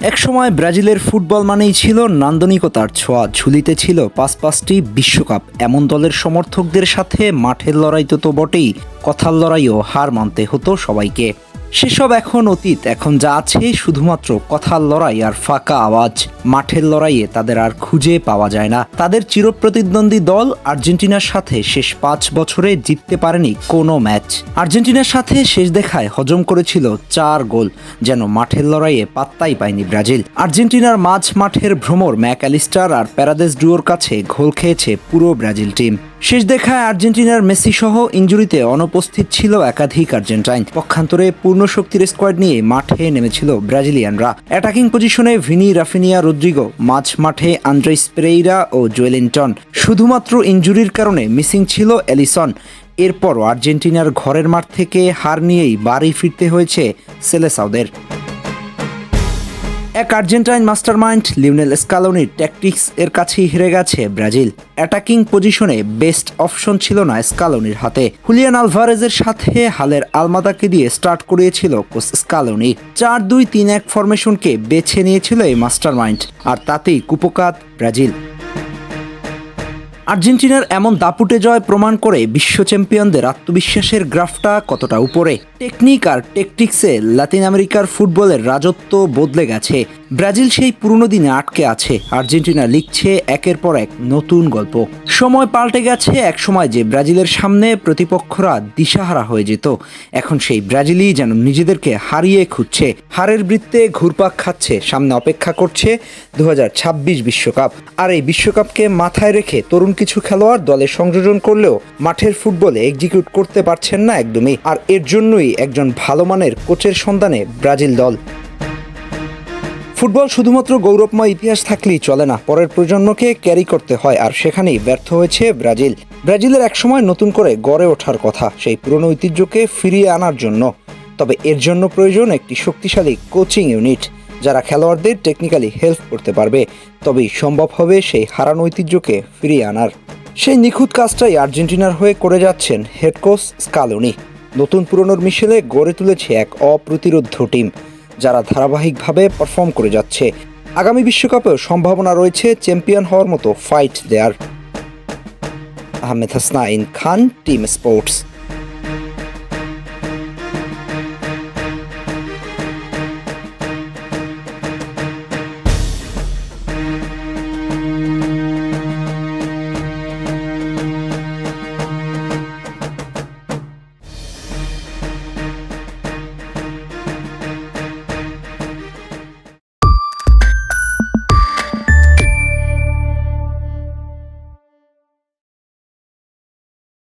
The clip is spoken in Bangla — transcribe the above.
একসময় ব্রাজিলের ফুটবল মানেই ছিল নান্দনিকতার ছোঁয়া, ঝুলিতে ছিল পাঁচটি বিশ্বকাপ। এমন দলের সমর্থকদের সাথে মাঠের লড়াই তো বটেই, কথার লড়াইও হার মানতে হতো সবাইকে। সেসব এখন অতীত। এখন যা আছে শুধুমাত্র কথার লড়াই আর ফাঁকা আওয়াজ। মাঠের লড়াইয়ে তাদের আর খুঁজে পাওয়া যায় না। তাদের চিরপ্রতিদ্বন্দ্বী দল আর্জেন্টিনার সাথে শেষ 5 বছরে জিততে পারেনি কোনো ম্যাচ। আর্জেন্টিনার সাথে শেষ দেখায় হজম করেছিল 4 গোল। যেন মাঠের লড়াইয়ে পাত্তাই পায়নি ব্রাজিল। আর্জেন্টিনার মাঝ মাঠের ভ্রমর ম্যাকঅ্যালিস্টার আর প্যারাদেস ডুয়োর কাছে ঘোল খেয়েছে পুরো ব্রাজিল টিম। শেষ দেখায় আর্জেন্টিনার মেসি সহ ইনজুরিতে অনুপস্থিত ছিল একাধিক আর্জেন্টাইন। পক্ষান্তরে পূর্ণ শক্তির স্কোয়াড নিয়ে মাঠে নেমেছিল ব্রাজিলিয়ানরা। অ্যাটাকিং পজিশনে ভিনি, রাফিনিয়া, রদ্রিগো, মাঝ মাঠে আন্দ্রেস পেরেইরা ও জোয়েলিন্টন। শুধুমাত্র ইনজুরির কারণে মিসিং ছিল এলিসন। এরপরও আর্জেন্টিনার ঘরের মাঠ থেকে হার নিয়েই বাড়ি ফিরতে হয়েছে সেলেসাওদের। এক আর্জেন্টাইন মাস্টারমাইন্ড লিওনেল স্কালোনির ট্যাকটিক্স এর কাছেই হেরে গেছে ব্রাজিল। অ্যাটাকিং পজিশনে বেস্ট অপশন ছিল না স্কালোনির হাতে। হুলিয়ান আলভারেজের সাথে হালের আলমাদাকে দিয়ে স্টার্ট করিয়েছিল কোচ স্কালোনি। 4-2-3-1 ফরমেশনকে বেছে নিয়েছিল এই মাস্টারমাইন্ড, আর তাতেই কুপোকাত ব্রাজিল। আর্জেন্টিনার এমন দাপুটে জয় প্রমাণ করে বিশ্ব চ্যাম্পিয়নদের আত্মবিশ্বাসের গ্রাফটা কতটা উপরে। টেকনিক আর ট্যাকটিক্সে লাতিন আমেরিকার ফুটবলের রাজত্ব বদলে গেছে। ব্রাজিল সেই পুরনো দিনে আটকে আছে, আর্জেন্টিনা লিখছে একের পর এক নতুন গল্প। সময় পাল্টে গেছে। এক সময় যে ব্রাজিলের সামনে প্রতিপক্ষরা দিশাহারা হয়ে যেত, এখন সেই ব্রাজিলই যেন নিজেদেরকে হারিয়ে খুঁজছে। হারের বৃত্তে ঘুরপাক খাচ্ছে, সামনে অপেক্ষা করছে 2026 বিশ্বকাপ। আর এই বিশ্বকাপকে মাথায় রেখে তরুণ কিছু খেলোয়াড় দলে সংযোজন করলেও মাঠের ফুটবলে এক্সিকিউট করতে পারছেন না একদমই। আর এর জন্যই একজন ভালো মানের কোচের সন্ধানে ব্রাজিল দল। ফুটবল শুধুমাত্র গৌরবময় ইতিহাস থাকলেই চলে না, পরের প্রজন্মকে ক্যারি করতে হয়, আর সেখানেই ব্যর্থ হয়েছে ব্রাজিল। ব্রাজিলের একসময় নতুন করে গড়ে ওঠার কথা, সেই পুরনো ঐতিহ্যকে ফিরিয়ে আনার জন্য। তবে এর জন্য প্রয়োজন একটি শক্তিশালী কোচিং ইউনিট, যারা খেলোয়াড়দের টেকনিক্যালি হেল্প করতে পারবে। তবেই সম্ভব হবে সেই হারানো ঐতিহ্যকে ফিরিয়ে আনার। সেই নিখুঁত কাজটাই আর্জেন্টিনার হয়ে করে যাচ্ছেন হেড কোচ স্কালোনি। নতুন পুরনোর মিশেলে গড়ে তুলেছে এক অপ্রতিরোধ্য টিম, যারা ধারাবাহিকভাবে পারফর্ম করে যাচ্ছে। আগামী বিশ্বকাপেও সম্ভাবনা রয়েছে চ্যাম্পিয়ন হওয়ার মতো ফাইট দেয়ার। আহমেদ হাসনাইন খান, টিম স্পোর্টস।